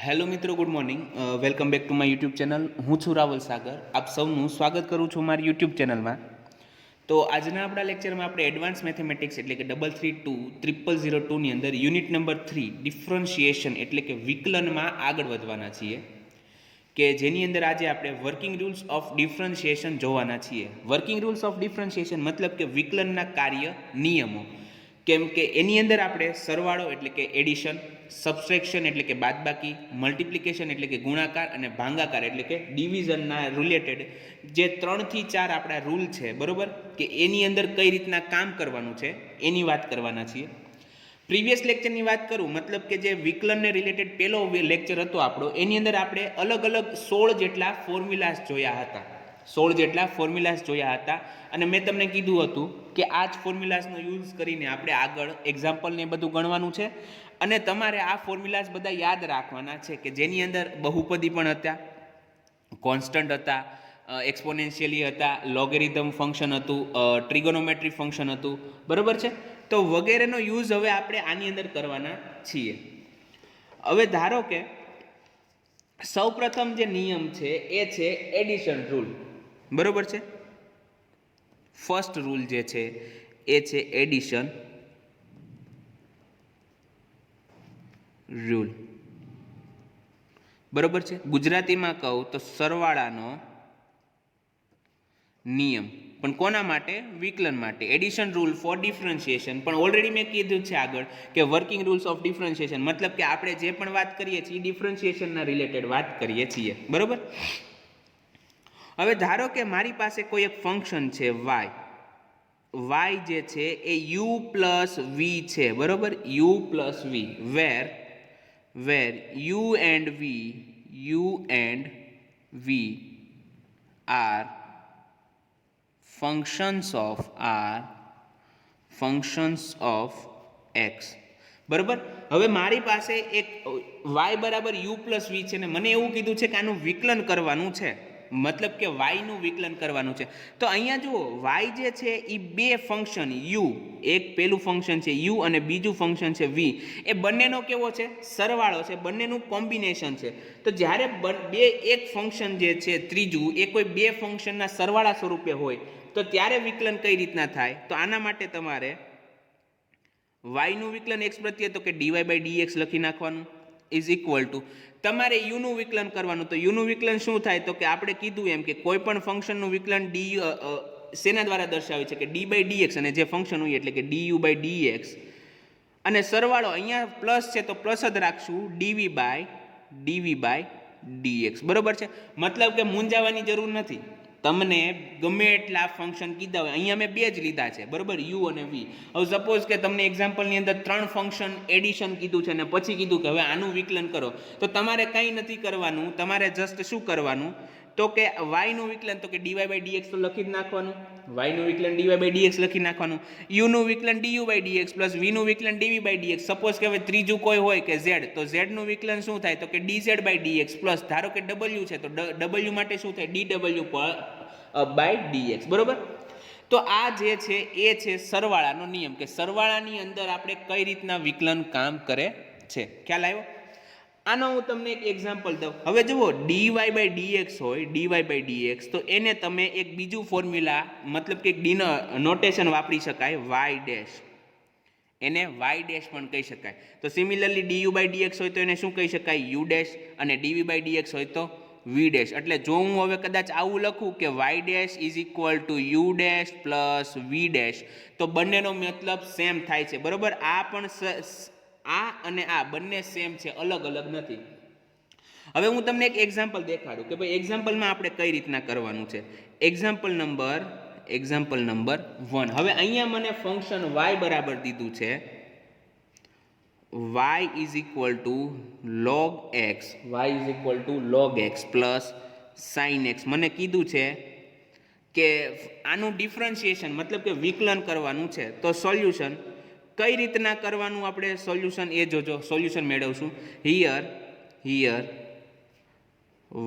Hello મિત્રો, good morning. Welcome back to my YouTube channel. હું છું રાવલ સાગર. આપ સૌનું સ્વાગત કરું છું મારી યુટ્યુબ ચેનલમાં. તો આજના આપણા લેક્ચરમાં આપણે એડવાન્સ મેથેમેટિક્સ એટલે કે 332-0002ની અંદર યુનિટ નંબર 3 ડિફરન્શિએશન એટલે કે વિકલનમાં આગળ વધવાના છીએ, કે જેની અંદર આજે આપણે વર્કિંગ રૂલ્સ ઓફ ડિફરન્શિએશન જોવાના છીએ. વર્કિંગ રૂલ્સ ઓફ ડિફરન્શિએશન મતલબ કે વિકલનના કાર્ય નિયમો. કેમ કે એની અંદર આપણે સરવાળો એટલે કે એડિશન, સબસ્ટ્રેક્શન એટલે કે બાદબાકી, મલ્ટિપ્લિકેશન એટલે કે ગુણાકાર અને ભાગાકાર એટલે કે ડિવિઝનના રિલેટેડ જે 3 થી 4 આપણા રૂલ છે, બરોબર, કે એની અંદર કઈ રીતના કામ કરવાનું છે એની વાત કરવાના છીએ. પ્રીવિયસ લેક્ચરની વાત કરું, મતલબ કે જે વિકલનને રિલેટેડ પહેલો લેક્ચર હતો આપણો, એની અંદર આપણે અલગ અલગ 16 જેટલા ફોર્મ્યુલાસ જોયા હતા. 16 જેટલા ફોર્મ્યુલાસ જોયા હતા અને મેં તમને કીધું હતું કે આ જ ફોર્મ્યુલાસનો યુઝ કરીને આપણે આગળ એક્ઝામ્પલને બધું ગણવાનું છે અને તમારે આ ફોર્મ્યુલાસ બધા યાદ રાખવાના છે, કે જેની અંદર બહુપદી પણ હતા, કોન્સ્ટન્ટ હતા, એક્સપોનેન્શિયલી હતા, લોગેરિધમ ફંક્શન હતું, ટ્રિગોનોમેટ્રી ફંક્શન હતું, બરાબર છે. તો વગેરેનો યુઝ હવે આપણે આની અંદર કરવાના છીએ. હવે ધારો કે સૌપ્રથમ જે નિયમ છે એ છે એડિશન રૂલ, બરોબર છે. ફર્સ્ટ રૂલ જે છે એ છે એડિશન રૂલ, બરોબર છે. ગુજરાતીમાં કહું તો સરવાળાનો નિયમ. પણ કોના માટે? વિકલન માટે. Addition rule for differentiation. પણ ઓલરેડી મેં કીધું છે આગળ કે વર્કિંગ રૂલ્સ ઓફ ડિફરન્શિએશન મતલબ કે આપણે જે પણ વાત કરીએ છીએ ડિફરન્શિએશનના રિલેટેડ વાત કરીએ છીએ, બરોબર. હવે ધારો કે મારી પાસે કોઈ એક ફંક્શન છે વાય જે છે એ યુ પ્લસ વી છે, બરોબર. U plus v where u and v are functions of x, બરાબર. હવે મારી પાસે એક y બરાબર u પ્લસ વી છે ને મને એવું કીધું છે કે આનું વિકલન કરવાનું છે, મતલબ કે y નું વિકલન કરવાનું છે. તો અહીંયા જુઓ, y જે છે એ બે ફંક્શન u, એક પેલું ફંક્શન છે u અને બીજું ફંક્શન છે v, એ બંનેનો કેવો છે? સરવાળો છે, બંનેનું કોમ્બિનેશન છે. તો જ્યારે બે એક ફંક્શન જે છે ત્રીજું એ કોઈ બે ફંક્શનના સરવાળા સ્વરૂપે હોય તો ત્યારે વિકલન કઈ રીતના થાય? તો આના માટે તમારે y નું વિકલન x પ્રત્યે તો કે dy બાય dx લખી નાખવાનું ઇઝ ઇક્વલ ટુ તમારે u નું વિકલન કરવાનું. તો u નું વિકલન શું થાય? તો કે આપણે કીધું એમ કે કોઈ પણ ફંક્શનનું વિકલન શેના દ્વારા દર્શાવે છે? કે d બાય dx, અને જે ફંક્શન હોય એટલે કે du બાય dx, અને સરવાળો અહીંયા પ્લસ છે તો પ્લસ જ રાખશું dv બાય dx, બરોબર છે. મતલબ કે મૂંઝાવાની જરૂર નથી. તમને ગમે એટલા ફંક્શન કીધા હોય, અહીંયા મેં બે જ લીધા છે, બરોબર, યુ અને વી. હવે સપોઝ કે તમને એક્ઝામ્પલની અંદર 3 ફંક્શન એડિશન કીધું છે અને પછી કીધું કે હવે આનું વિકલન કરો, તો તમારે કંઈ નથી કરવાનું. તમારે જસ્ટ શું કરવાનું? તો કે y નું વિકલન તો કે dy બાય dx તો લખી જ નાખવાનું, y નું વિકલન dy બાય dx લખી નાખવાનું, u નું વિકલન du by dx plus v નું વિકલન dv બાય dx. સપોઝ કે હવે ત્રીજું કોઈ હોય કે z, તો z નું વિકલન શું થાય? તો કે dz બાય dx પ્લસ ધારો કે w છે તો w માટે શું થાય? dw બાય dx, બરોબર. તો આ જે છે એ છે સરવાળાનો નિયમ, કે સરવાળાની અંદર આપણે કઈ રીતના વિકલન કામ કરે છે. ખ્યાલ આવ્યો? આનો હું તમને એક એક્ઝામ્પલ દઉં. હવે જુઓ, dy બાય dx હોય, dy બાય dx, તો એને તમે એક બીજું ફોર્મ્યુલા મતલબ કે એક નોટેશન વાપરી શકાય, y ડેશ. એને y ડેશ પણ કહી શકાય. તો સિમિલરલી du બાય dx હોય તો એને શું કહી શકાય? u ડેશ, અને dv બાય dx હોય તો v ડેશ. એટલે જો હું હવે કદાચ આવું લખું કે y dash is equal two u dash plus v dash, તો બંનેનો મતલબ સેમ થાય છે, બરોબર. આ પણ આ અને આ બંને સેમ છે, અલગ અલગ નથી. હવે હું તમને એક એક્ઝામ્પલ દેખાડું કે ભાઈ એક્ઝામ્પલમાં આપણે કઈ રીતના કરવાનું છે. Example number 1. હવે અહીંયા મને ફંક્શન y બરાબર દીધું છે y is equal to log x plus sin x. મને કીધું છે કે આનું ડિફરન્શિએશન મતલબ કે વિકલન કરવાનું છે. તો સોલ્યુશન કઈ રીતના કરવાનું? આપણે સોલ્યુશન એ જોજો, સોલ્યુશન મેળવશું. Here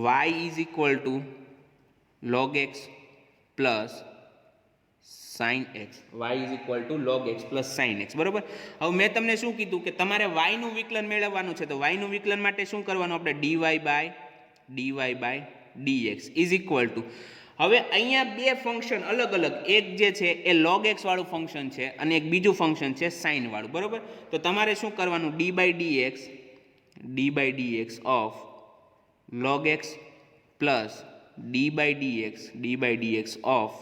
y is equal to log x plus sine x, y is equal to log x plus sine x, બરાબર. હવે મેં તમને શું કીધું કે તમારે વાયનું વિકલન મેળવવાનું છે, તો વાયનું વિકલન માટે શું કરવાનું આપણે, dy by dx is equal to, હવે અહીંયા બે ફંક્શન અલગ અલગ, એક જે છે એ લોગ એક્સ વાળું ફંક્શન છે અને એક બીજું ફંક્શન છે સાઇન વાળું, બરાબર. તો તમારે શું કરવાનું, d by dx of log x plus d by dx of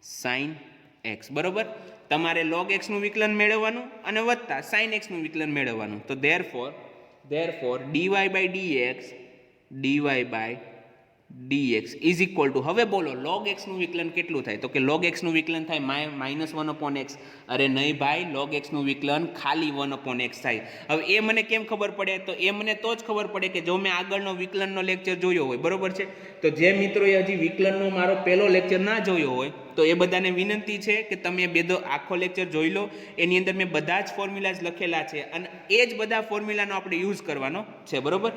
sine x, બરાબર. તમારે લોગ એક્સનું વિકલન મેળવવાનું અને વત્તા સાઇન એક્સનું વિકલન મેળવવાનું. તો therefore dy by dx is equal to, હવે બોલો લોગ એક્સનું વિકલન કેટલું થાય, તો કે લોગ એક્સનું વિકલન થાય -1/x. અરે નહીં ભાઈ, લોગ એક્સનું વિકલન ખાલી 1/x થાય. હવે એ મને કેમ ખબર પડે, તો એ મને તો જ ખબર પડે કે જો મેં આગળનો વિકલનનો લેક્ચર જોયો હોય, બરોબર છે. તો જે મિત્રોએ હજી વિકલનનો મારો પહેલો લેક્ચર ના જોયો હોય તો એ બધાને વિનંતી છે કે તમે બેદો આખો લેક્ચર જોઈ લો. એની અંદર મેં બધા જ ફોર્મ્યુલાઝ લખેલા છે અને એ જ બધા ફોર્મ્યુલાનો આપણે યુઝ કરવાનો છે, બરોબર.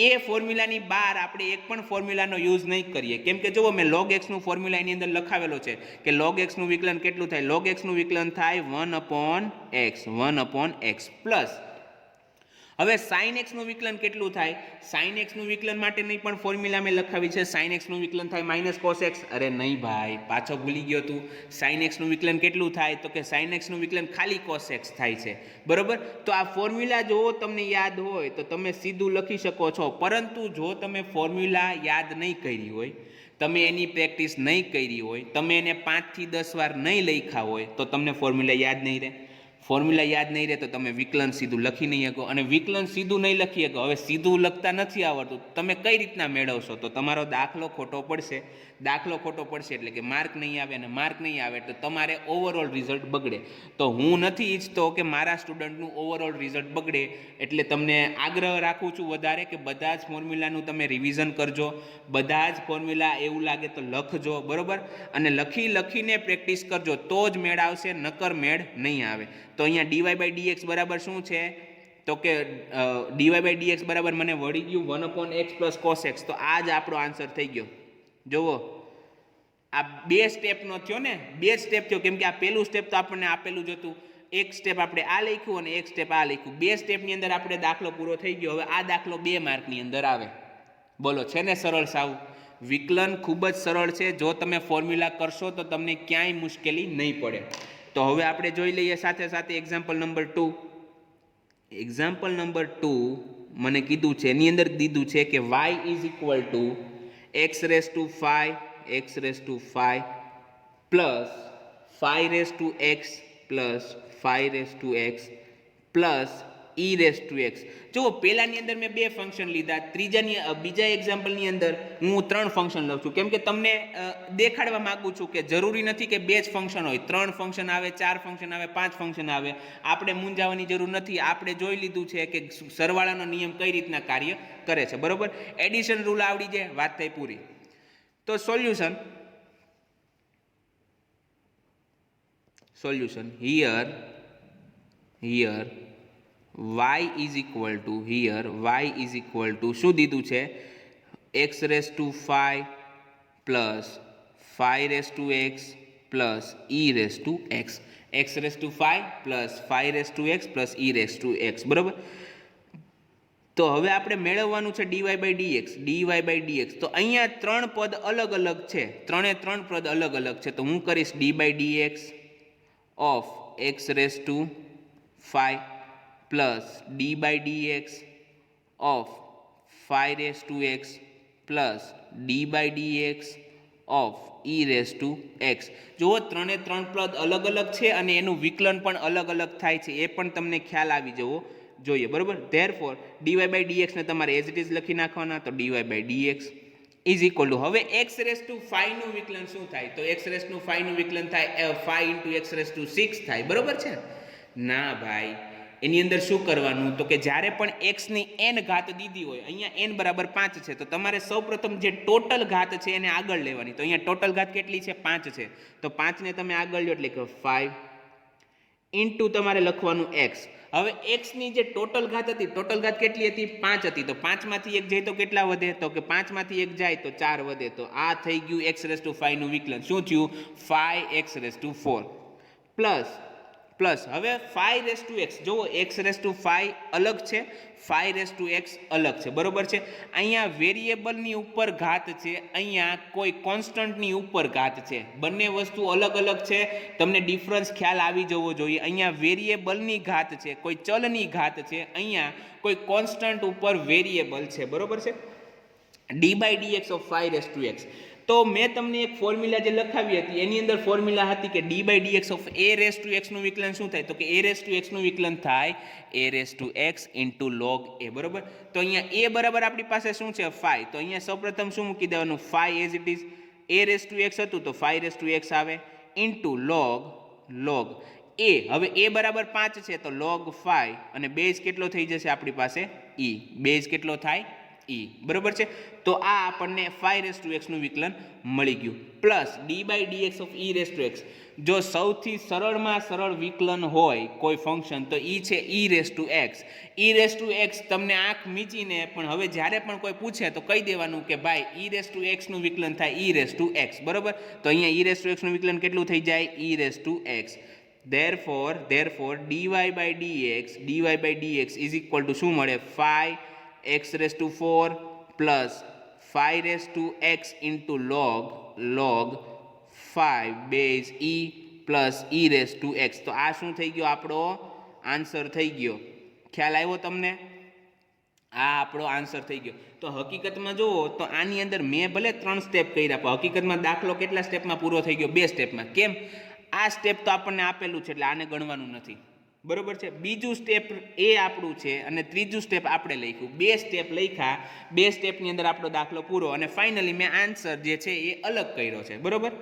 એ ફોર્મ્યુલાની બહાર આપણે એક પણ ફોર્મ્યુલાનો યુઝ નહીં કરીએ, કેમ કે જુઓ મેં લોગ એક્સનું ફોર્મ્યુલા એની અંદર લખાવેલો છે કે લોગ એક્સનું વિકલન કેટલું થાય, લોગ એક્સનું વિકલન થાય 1/x પ્લસ, હવે સાઇન એક્સનું વિકલન કેટલું થાય, સાઇન એક્સનું વિકલન માટેની પણ ફોર્મ્યુલા મેં લખાવી છે, સાઇન એક્સનું વિકલન થાય -cos x. અરે નહીં ભાઈ, પાછો ભૂલી ગયો તું, સાઇન એક્સનું વિકલન કેટલું થાય, તો કે સાઇન એક્સનું વિકલન ખાલી cos x થાય છે, બરોબર. તો આ ફોર્મ્યુલા જો તમને યાદ હોય તો તમે સીધું લખી શકો છો, પરંતુ જો તમે ફોર્મ્યુલા યાદ નહીં કરી હોય, તમે એની પ્રેક્ટિસ નહીં કરી હોય, તમે એને 5 થી 10 વાર નહીં લખ્યા હોય તો તમને ફોર્મ્યુલા યાદ નહીં રહે. ફોર્મ્યુલા યાદ નહીં રહે તો તમે વિકલન સીધું લખી નહીં શકો, અને વિકલન સીધું નહીં લખી શકો. હવે સીધું લખતા નથી આવડતું, તમે કઈ રીતના મેળવશો, તો તમારો દાખલો ખોટો પડશે એટલે કે માર્ક નહીં આવે, અને માર્ક નહીં આવે તો તમારે ઓવરઓલ રિઝલ્ટ બગડે. તો હું નથી ઈચ્છતો કે મારા સ્ટુડન્ટનું ઓવરઓલ રિઝલ્ટ બગડે, એટલે તમને આગ્રહ રાખું છું વધારે કે બધા જ ફોર્મ્યુલાનું તમે રિવિઝન કરજો, બધા જ ફોર્મ્યુલા એવું લાગે તો લખજો, બરોબર. અને લખીને પ્રેક્ટિસ કરજો તો જ મેળ આવશે, નકર મેળ નહીં આવે. તો અહીંયા dy બાય dx બરાબર શું છે, તો કે dy બાય dx બરાબર મને વળી ગયું 1/x પ્લસ cos x. તો આ જ આપણો આન્સર થઈ ગયો. જુઓ, આ બે સ્ટેપનો થયો ને, બે સ્ટેપ થયો, કેમ કે આ પહેલું સ્ટેપ તો આપણને આપેલું જ હતું, એક સ્ટેપ આપણે આ લખ્યું અને એક સ્ટેપ આ લખ્યું, બે સ્ટેપની અંદર આપણે દાખલો પૂરો થઈ ગયો. હવે આ દાખલો 2 માર્કની અંદર આવે. બોલો, છે ને સરળ સાવ? વિકલન ખૂબ જ સરળ છે, જો તમે ફોર્મ્યુલા કરશો તો તમને ક્યાંય મુશ્કેલી નહીં પડે. તો હવે આપણે જોઈ લઈએ સાથે સાથે એક્ઝામ્પલ નંબર 2. એક્ઝામ્પલ નંબર 2 મને કીધું છે, એની અંદર દીધું છે કે y is equal two x raise to 5 plus 5 raise to x plus 5 raise to x plus e raise to x. જો પહેલાની અંદર મેં 2 ફંક્શન લીધા, બીજા એક્ઝામ્પલની અંદર હું 3 ફંક્શન લઉં છું, કેમ કે તમને દેખાડવા માંગુ છું કે જરૂરી નથી કે 2 જ ફંક્શન હોય, 3 ફંક્શન આવે, 4 ફંક્શન આવે, 5 ફંક્શન આવે. આપણે મૂંઝાવાની જરૂર નથી, આપણે જોઈ લીધું છે કે સરવાળાનો નિયમ કઈ રીતના કાર્ય કરે છે, બરોબર. એડિશન રૂલ આવડી જાય, વાત થઈ પૂરી. તો solution here y is equal to શું દીધું છે, x raise to 5 plus 5 raise to x plus e raise to x, x raise to 5 plus 5 raise to x plus e raise to x, બરોબર. તો હવે આપણે મેળવવાનું છે dy બાય dx. તો અહીંયા 3 પદ અલગ અલગ છે, 3 પદ અલગ અલગ છે, તો હું કરીશ dy by dx of x raise to 5 plus d by dx of 5 raise to x plus d by dx of e raise to x. જુઓ, 3 પદ અલગ અલગ છે અને એનું વિકલન પણ અલગ અલગ થાય છે, એ પણ તમને ખ્યાલ આવી જવો જોઈએ, બરોબર. ધેરફોર dy બાય dx ને તમારે એઝ ઇટ ઇઝ લખી નાખવાના, તો dy by dx is equal to, હવે x રેસ ટુ 5 નું વિકલન શું થાય, તો x રેસ ટુ 5 નું વિકલન થાય 5 ઇન્ટુ x રેસ ટુ 6 થાય, બરોબર છે ના ભાઈ. એની અંદર શું કરવાનું, તો કે જ્યારે પણ x ની n ઘાત દીધી હોય, અહીંયા n બરાબર 5 છે, તો તમારે સૌપ્રથમ જે ટોટલ ઘાત છે એને આગળ લેવાની. તો અહીંયા ટોટલ ઘાત કેટલી છે, 5 છે, તો 5 ને તમે આગળ લો એટલે કે 5 ઇન્ટુ તમારે લખવાનું x. હવે એક્સની જે ટોટલ ઘાત હતી, ટોટલ ઘાત કેટલી હતી? 5 હતી. તો 5માંથી 1 જાય તો કેટલા વધે? તો કે 5માંથી 1 જાય તો 4 વધે. તો આ થઈ ગયું x⁵ નું વિકલન. શું થયું? 5x⁴ પ્લસ હવે 5x જુઓ, x⁵ અલગ છે, 5x અલગ છે, બરોબર છે. અહીંયા વેરિયેબલની ઉપર ઘાત છે, અહીંયા કોઈ કોન્સ્ટન્ટની ઉપર ઘાત છે. બંને વસ્તુ અલગ અલગ છે, તમને ડિફરન્સ ખ્યાલ આવી જવો જોઈએ. અહીંયા વેરિયેબલની ઘાત છે, કોઈ ચલની ઘાત છે, અહીંયા કોઈ કોન્સ્ટન્ટ ઉપર વેરિયેબલ છે, બરોબર છે. d/dx of 5x. તો મેં તમને એક ફોર્મ્યુલા જે લખાવી હતી એની અંદર ફોર્મ્યુલા હતી કે d/dx ઓફ a⁵x નું વિકલન શું થાય? તો કે a⁵x નું વિકલન થાય a⁵x log a, બરોબર. તો અહીંયા a બરાબર આપણી પાસે શું છે? 5. તો અહીંયા સૌપ્રથમ શું મૂકી દેવાનું? 5 એઝ ઇટ ઇઝ. a⁵x હતું તો 5x આવે ઇન્ટુ log a. હવે a બરાબર 5 છે તો log 5 અને બેઝ કેટલો થઈ જશે આપણી પાસે? e. બેઝ કેટલો થાય? e, બરોબર છે. તો આ આપણને 5x નું વિકલન મળી ગયું. Plus d/dx of e⁵x. જો સૌથી સરળમાં સરળ વિકલન હોય કોઈ ફંક્શન તો ઈ છે e⁵x. e⁵x તમને આંખ મીચીને પણ હવે જ્યારે પણ કોઈ પૂછે તો કહી દેવાનું કે ભાઈ e⁵x નું વિકલન થાય e⁵x, બરોબર. તો અહીંયા e⁵x નું વિકલન કેટલું થઈ જાય? e⁵x. therefore dy/dx is equal to શું મળે? 5x⁴ plus 5x into log 5 base e plus e⁵x. તો આ શું થઈ ગયો? આપણો આન્સર થઈ ગયો. ખ્યાલ આવ્યો તમને? આ આપણો આન્સર થઈ ગયો. તો હકીકતમાં જુઓ તો આની અંદર મેં ભલે 3 સ્ટેપ કર્યા, પણ હકીકતમાં દાખલો કેટલા સ્ટેપમાં પૂરો થઈ ગયો? 2 સ્ટેપમાં. કેમ? આ સ્ટેપ તો આપણને આપેલું છે એટલે આને ગણવાનું નથી, બરોબર છે. બીજું સ્ટેપ એ આપણું છે અને ત્રીજું સ્ટેપ આપણે લખ્યું. 2 સ્ટેપ લખ્યા, 2 સ્ટેપની અંદર આપણો દાખલો પૂરો અને ફાઇનલી મેં આન્સર જે છે એ અલગ કર્યો છે, બરોબર.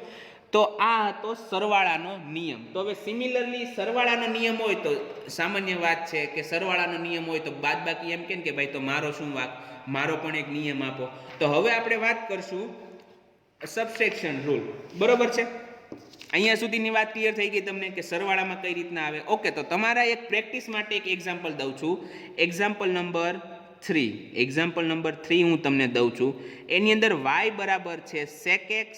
તો આ હતો સરવાળાનો નિયમ. તો હવે સિમિલરલી સરવાળાનો નિયમ હોય તો સામાન્ય વાત છે કે સરવાળાનો નિયમ હોય તો બાદબાકી એમ કે ભાઈ તો મારો શું વાંક? મારો પણ એક નિયમ આપો. તો હવે આપણે વાત કરશું સબટ્રેક્શન રૂલ, બરોબર છે. અહીંયા સુધીની વાત ક્લિયર થઈ ગઈ તમને કે સરવાળામાં કઈ રીતના આવે? ઓકે. તો તમારા એક પ્રેક્ટિસ માટે એક એક્ઝામ્પલ દઉં છું. એક્ઝામ્પલ નંબર 3 હું તમને દઉં છું. એની અંદર y બરાબર છે sec x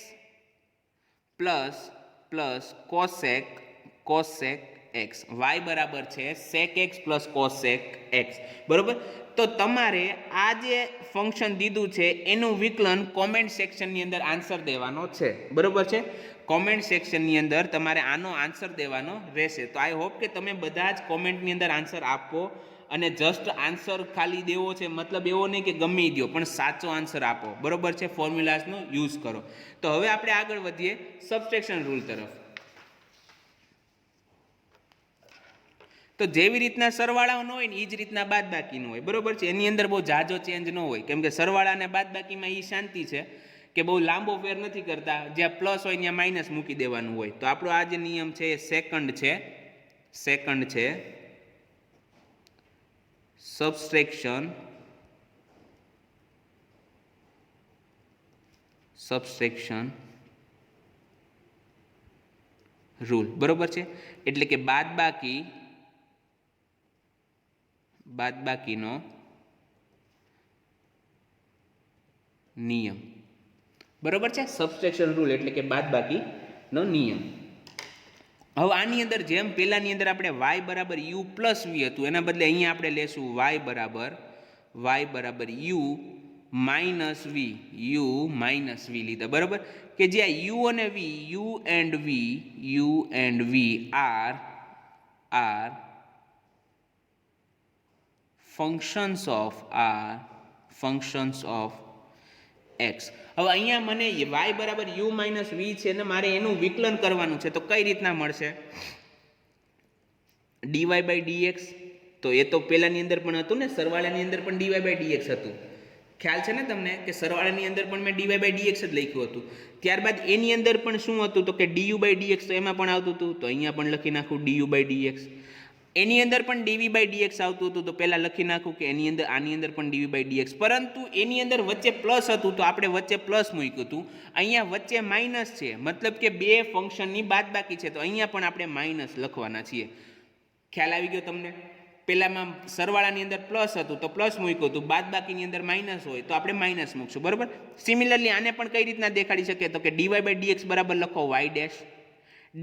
plus cosec x. y બરાબર છે sec x plus cosec x, બરોબર. તો તમારે આ જે ફંક્શન દીધું છે એનું વિકલન કોમેન્ટ સેક્શનની અંદર આન્સર દેવાનો છે, બરોબર છે. કોમેન્ટ સેક્શનની અંદર તમારે આનો આન્સર દેવાનો રહેશે. તો આઈ હોપ કે તમે બધા જ કોમેન્ટની અંદર આન્સર આપો અને જસ્ટ આન્સર ખાલી દેવો છે મતલબ એવો નહીં કે ગમે દો, પણ સાચો આન્સર આપો, બરોબર છે. ફોર્મ્યુલાસનો યુઝ કરો. તો હવે આપણે આગળ વધીએ સબટ્રેક્શન રૂલ તરફ. તો જેવી રીતના સરવાળાનો હોય ને એ જ રીતના બાદબાકીનો હોય, બરોબર છે. એની અંદર બહુ જાજો ચેન્જ ન હોય, કેમ કે સરવાળા અને બાદબાકીમાં એ શાંતિ છે કે બહુ લાંબો ફેર નથી કરતા. જ્યાં પ્લસ હોય ત્યાં માઇનસ મૂકી દેવાનું હોય. તો આપણો આ જે નિયમ છે એ સેકન્ડ છે સબટ્રેક્શન રૂલ, બરોબર છે. એટલે કે બાદબાકીનો નિયમ, બરોબર છે. સબટ્રેક્શન રૂલ એટલે કે બાદબાકીનો નિયમ. હવે આની અંદર જેમ પહેલાની અંદર આપણે y બરાબર u પ્લસ v હતું એના બદલે અહીંયા આપણે લેશું y બરાબર u માઇનસ v લીધા, બરોબર. કે જ્યાં u and v are functions of x. હવે અહીંયા મને y બરાબર u માઇનસ v છે ને મારે એનું વિકલન કરવાનું છે. તો કઈ રીતના મળશે? dy/dx. તો એ તો પહેલાની અંદર પણ હતું ને, સરવાળાની અંદર પણ dy/dx હતું. ખ્યાલ છે ને તમને કે સરવાળાની અંદર પણ મેં dy/dx જ લખ્યું હતું. ત્યારબાદ એની અંદર પણ શું હતું? તો કે du/dx. તો એમાં પણ આવતું હતું, તો અહીંયા પણ લખી નાખું du/dx. એની અંદર પણ dv/dx આવતું હતું, તો પહેલા લખી નાખું કે એની અંદર આની અંદર પણ dv/dx. પરંતુ એની અંદર વચ્ચે પ્લસ હતું તો આપણે વચ્ચે પ્લસ મૂક્યું હતું. અહીંયા વચ્ચે માઇનસ છે, મતલબ કે બે ફંક્શનની બાદબાકી છે, તો અહીંયા પણ આપણે માઇનસ લખવાના છીએ. ખ્યાલ આવી ગયો તમને? પેલામાં સરવાળાની અંદર પ્લસ હતું તો પ્લસ મૂક્યું હતું, બાદ બાકીની અંદર માઇનસ હોય તો આપણે માઇનસ મૂકશું, બરાબર. સિમિલરલી આને પણ કઈ રીતના દેખાડી શકીએ તો કે dy બાય dx બરાબર લખો y dash,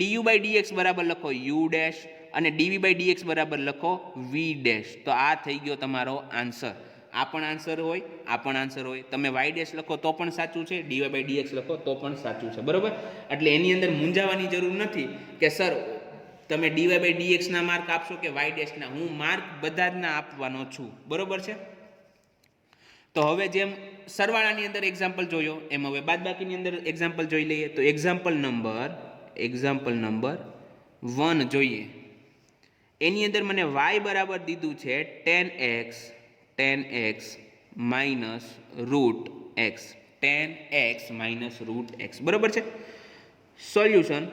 du by dx બરાબર લખો u ડેશ અને dv બાય dx બરાબર લખો v ડેશ. તો આ થઈ ગયો તમારો આન્સર. આ પણ આન્સર હોય, આ પણ આન્સર હોય. તમે y ડેશ લખો તો પણ સાચું છે, dy બાય dx લખો તો પણ સાચું છે, બરાબર. એટલે એની અંદર મૂંઝાવાની જરૂર નથી કે સર તમે dy બાય dx ના માર્ક આપશો કે y ડેશ ના. હું માર્ક બધા જ ના આપવાનો છું, બરોબર છે. તો હવે જેમ સરવાળાની અંદર એક્ઝામ્પલ જોયો એમ હવે બાદબાકીની અંદર એક્ઝામ્પલ જોઈ લઈએ. તો એક્ઝામ્પલ નંબર 1 જોઈએ. એની અંદર મને y બરાબર દીધું છે 10x minus route x, 10x minus route x, બરાબર છે. Solution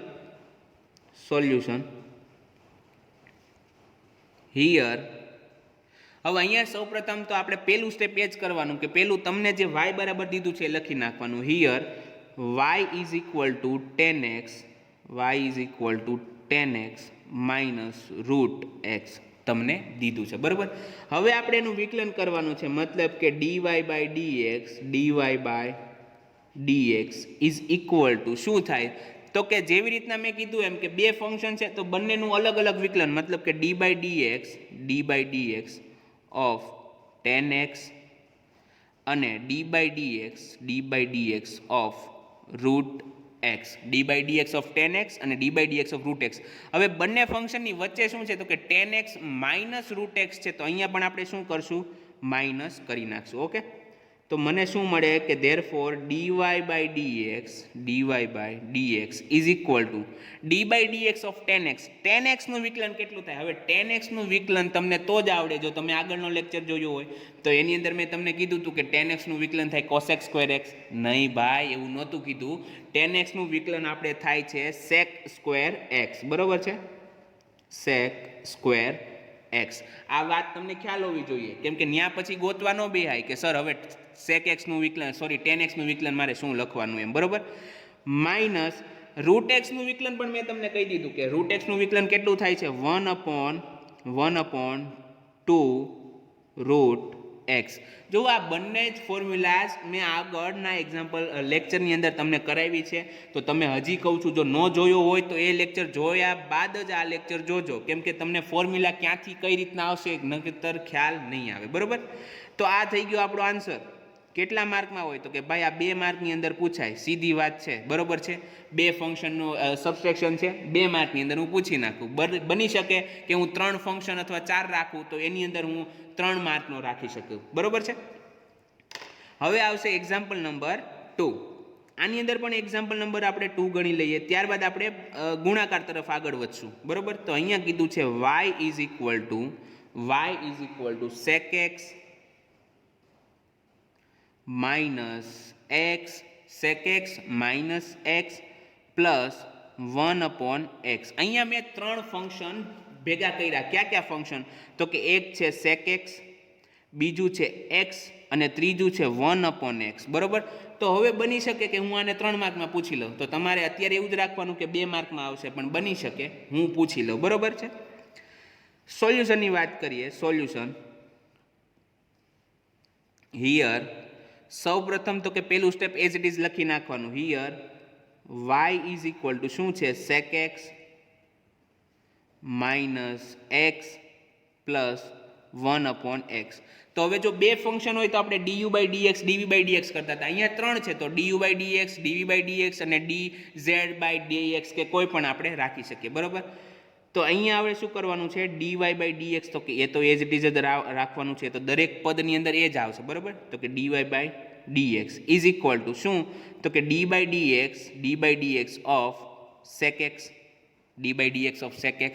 here. હવે અહીંયા સૌપ્રથમ તો આપણે પહેલું સ્ટેપ એ જ કરવાનું કે પહેલું તમને જે y બરાબર દીધું છે એ લખી નાખવાનું. Here y is equal two 10x minus route x તમને દીધું છે, બરાબર. હવે આપણે એનું વિકલન કરવાનું છે, મતલબ કે dy by dx is equal to શું થાય તો કે જેવી રીતના મેં કીધું એમ કે બે ફંક્શન છે તો બંનેનું અલગ અલગ વિકલન, મતલબ કે dy by dx of 10x અને dy by dx of root x, dy by dx of 10x અને dy by dx of root x. હવે બંને ફંક્શનની વચ્ચે શું છે તો કે 10x માઇનસ રૂટ x છે, તો અહીંયા પણ આપણે શું કરશું, માઇનસ કરી નાખશું. ઓકે, તો મને શું મળે કે therefore dy by dx is equal to dy by dx of 10x નું વિકલન કેટલું થાય. હવે 10x નું વિકલન તમને તો જ આવડે જો તમે આગળનો લેક્ચર જોયો હોય તો એની અંદર મેં તમને કીધું હતું કે 10x નું વિકલન થાય cosec સ્ક્વેર x. નહીં ભાઈ, એવું નહોતું કીધું. 10x નું વિકલન આપણે થાય છે sec સ્ક્વેર x, બરોબર છે, sec સ્ક્વેર x. આ વાત તમને ખ્યાલ હોવી જોઈએ કેમ કે ન્યા પછી ગોતવા ન બેહાય કે સર હવે sec x નું વિકલન 10x નું વિકલન મારે શું લખવાનું એમ, બરોબર. માઇનસ રૂટ x નું વિકલન પણ મેં તમને કહી દીધું કે રૂટ x નું વિકલન કેટલું થાય છે 1/2 રૂટ x. જો આ બંને જ ફોર્મ્યુલાઝ મેં આગળના એક્ઝામ્પલ લેક્ચરની અંદર તમને કરાવી છે, તો તમે હજી કહું છું જો ન જોયો હોય તો એ લેક્ચર જોયા બાદ જ આ લેક્ચર જોજો, કેમ કે તમને ફોર્મ્યુલા ક્યાંથી કઈ રીતના આવશે નકર ખ્યાલ નહીં આવે, બરોબર. તો આ થઈ ગયો આપણો આન્સર. કેટલા માર્કમાં હોય તો કે ભાઈ આ 2 માર્કની અંદર પૂછાય, સીધી વાત છે, બરોબર છે. બે ફંક્શનનું સબસ્ટ્રેક્શન છે, 2 માર્કની અંદર હું પૂછી નાખું. બની શકે કે હું 3 ફંક્શન અથવા 4 રાખું તો એની અંદર હું 3 માર્કનો રાખી શકું, બરોબર છે. હવે આવશે એક્ઝામ્પલ નંબર 2. આની અંદર પણ એક્ઝામ્પલ નંબર આપણે 2 ગણી લઈએ, ત્યારબાદ આપણે ગુણાકાર તરફ આગળ વધશું, બરોબર. તો અહીંયા કીધું છે y is equal two sec x minus x plus 1/x. અહીંયા મેં 3 ફંક્શન ભેગા કર્યા. ક્યાં ફંક્શન તો કે એક છે sec x, બીજું છે x અને ત્રીજું છે 1/x, બરોબર. તો હવે બની શકે કે હું આને 3 માર્કમાં પૂછી લઉં, તો તમારે અત્યારે એવું જ રાખવાનું કે 2 માર્કમાં આવશે, પણ બની શકે હું પૂછી લઉં, બરોબર છે. સોલ્યુશનની વાત કરીએ. સોલ્યુશન હિયર સૌ પ્રથમ તો કે પેલું સ્ટેપ એઝ ઇટ ઇઝ લખી નાખવાનું. Here y is equal to શું છે sec x minus x plus 1/x. તો હવે જો બે ફંક્શન હોય તો આપણે du by dx dv by dx કરતા હતા. અહીંયા 3 છે તો du by dx dv by dx અને dz બાય dx કે કોઈ પણ આપણે રાખી શકીએ, બરોબર. તો અહીંયા આપણે શું કરવાનું છે dy બાય dx, તો કે એ તો એઝ ઇટ ઇઝ જ રાખવાનું છે, તો દરેક પદની અંદર એ જ આવશે, બરોબર. તો કે dy by dx is equal to શું તો કે d by dx of sec x, d by dx of sec x.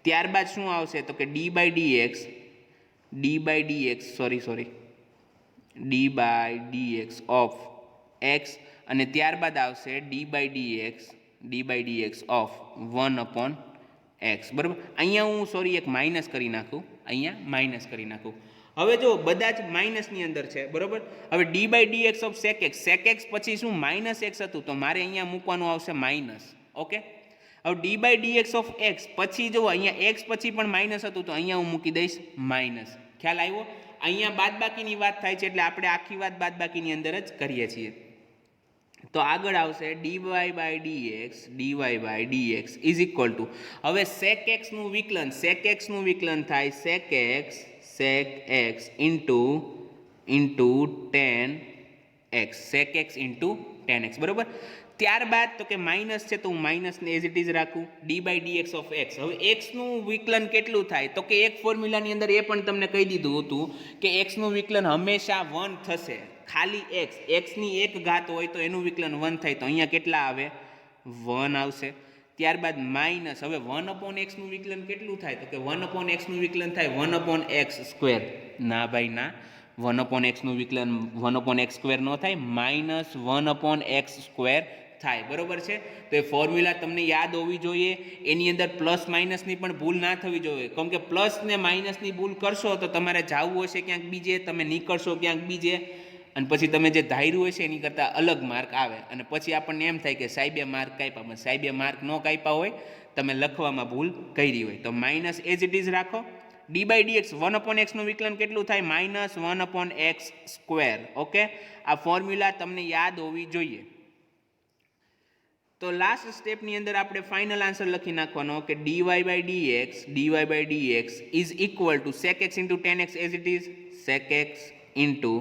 ત્યારબાદ શું આવશે તો કે d by dx of x અને ત્યારબાદ આવશે d by dx of 1/x, બરાબર. અહીંયા હું એક માઇનસ કરી નાખું. હવે જો બધા જ માઇનસની અંદર છે, બરોબર. હવે d by dx of sec x પછી શું માઇનસ x હતું તો મારે અહીંયા મૂકવાનું આવશે માઇનસ. ઓકે, હવે D by D X of X પછી જો અહીંયા એક્સ પછી પણ માઇનસ હતું તો અહીંયા હું મૂકી દઈશ માઇનસ. ખ્યાલ આવ્યો? અહીંયા બાદબાકીની વાત થાય છે એટલે આપણે આખી વાત બાદબાકીની અંદર જ કરીએ છીએ. તો આગળ આવશે DY by dx is equal to, હવે સેક એક્સનું વિકલન થાય sec X into tan X, sec X into tan X, બરાબર. ત્યારબાદ તો કે માઇનસ છે તો હું માઇનસને એઝ ઇટ ઇઝ રાખું, D by D X of X. હવે એક્સનું વિકલન કેટલું થાય તો કે એક ફોર્મ્યુલાની અંદર એ પણ તમને કહી દીધું હતું કે એક્સનું વિકલન હંમેશા 1 થશે. ખાલી એક્સની એક ઘાત હોય તો એનું વિકલન 1 થાય, તો અહીંયા કેટલા આવે? 1 આવશે. ત્યારબાદ માઇનસ, હવે 1/x નું વિકલન કેટલું થાય તો કે 1/x નું વિકલન થાય 1/x². ના ભાઈ ના, 1/x નું વિકલન 1/x² નો થાય, -1/x² થાય, બરોબર છે. તો એ ફોર્મ્યુલા તમને યાદ હોવી જોઈએ. એની અંદર પ્લસ માઇનસની પણ ભૂલ ના થવી જોઈએ, કેમ કે પ્લસ ને માઇનસની ભૂલ કરશો તો તમારે જવું હશે ક્યાંક બીજે, તમે નીકળશો ક્યાંક બીજે, અને પછી તમે જે ધાર્યું હોય છે એની કરતાં અલગ માર્ક આવે, અને પછી આપણને એમ થાય કે સાહેબે માર્ક કાપ્યા, પણ સાહેબે માર્ક ન કાપ્યા હોય, તમે લખવામાં ભૂલ કરી હોય. તો માઇનસ એઝ ઇટ ઇઝ રાખો. D by D X 1/x નું વિકલન કેટલું થાય? -1/x². ઓકે, આ ફોર્મ્યુલા તમને યાદ હોવી જોઈએ. તો લાસ્ટ સ્ટેપની અંદર આપણે ફાઇનલ આન્સર લખી નાખવાનો કે DY by dx is equal to sec X into tan X as it is, sec X into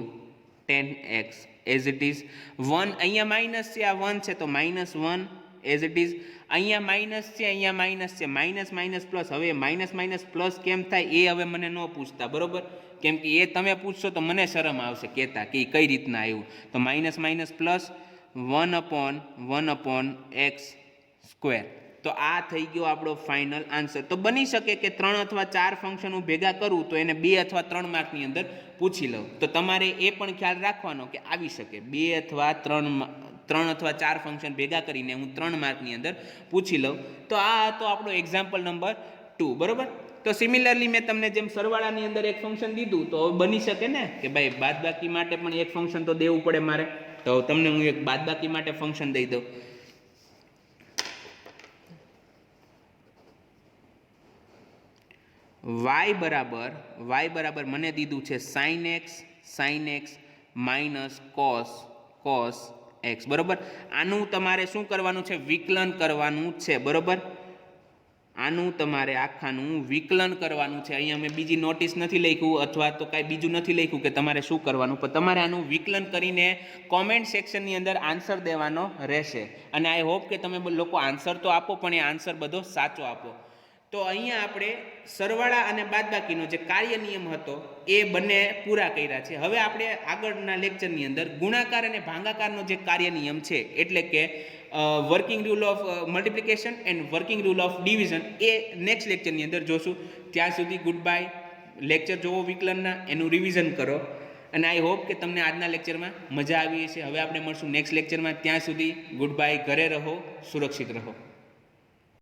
10x as it is. 1 અહીંયા માઇનસ છે, આ 1 છે તો -1 એઝ ઇટ ઇઝ. અહીંયા માઇનસ છે, અહીંયા માઇનસ છે, માઇનસ પ્લસ. હવે માઇનસ પ્લસ કેમ થાય એ હવે મને ન પૂછતા, બરોબર, કેમ કે એ તમે પૂછશો તો મને શરમ આવશે કહેતા કે કઈ રીતના આવ્યું. તો માઇનસ પ્લસ 1/x². તો આ થઈ ગયો આપણો ફાઇનલ આન્સર. તો બની શકે કે 3 અથવા 4 ફંક્શન હું ભેગા કરું તો એને 2 અથવા 3 માર્કની અંદર પૂછી લઉં. તો તમારે એ પણ ખ્યાલ રાખવાનો કે આવી શકે 2 અથવા 3 અથવા 4 ફંક્શન ભેગા કરીને હું 3 માર્કની અંદર પૂછી લઉં. તો આ હતો આપણો એક્ઝામ્પલ નંબર 2, બરોબર. તો સિમિલરલી મેં તમને જેમ સરવાળાની અંદર એક ફંક્શન દીધું, તો બની શકે ને કે ભાઈ બાદબાકી માટે પણ એક ફંક્શન તો દેવું પડે મારે. તો તમને હું એક બાદબાકી માટે ફંક્શન દઈ દઉં. y બરાબર મને દીધું છે sin x minus cos x, બરોબર. આનું તમારે શું કરવાનું છે? વિકલન કરવાનું છે, બરોબર. આનું તમારે આખાનું વિકલન કરવાનું છે. અહીંયા મેં બીજી નોટિસ નથી લખ્યું અથવા તો કાંઈ બીજું નથી લખ્યું કે તમારે શું કરવાનું, પણ તમારે આનું વિકલન કરીને કોમેન્ટ સેક્શનની અંદર આન્સર દેવાનો રહેશે. અને આઈ હોપ કે તમે લોકો આન્સર તો આપો, પણ એ આન્સર બધો સાચો આપો. તો અહીંયા આપણે સરવાળા અને બાદબાકીનો જે કાર્ય નિયમ હતો એ બંને પૂરા કર્યા છે. હવે આપણે આગળના લેક્ચરની અંદર ગુણાકાર અને ભાગાકારનો જે કાર્ય નિયમ છે, એટલે કે working rule of multiplication and working rule of division, એ નેક્સ્ટ લેક્ચરની અંદર જોશું. ત્યાં સુધી ગુડ બાય. લેક્ચર જોવો વિકલનના, એનું રિવિઝન કરો, અને આઈ હોપ કે તમને આજના લેક્ચરમાં મજા આવી હશે. હવે આપણે મળશું નેક્સ્ટ લેક્ચરમાં. ત્યાં સુધી ગુડ બાય. ઘરે રહો, સુરક્ષિત રહો.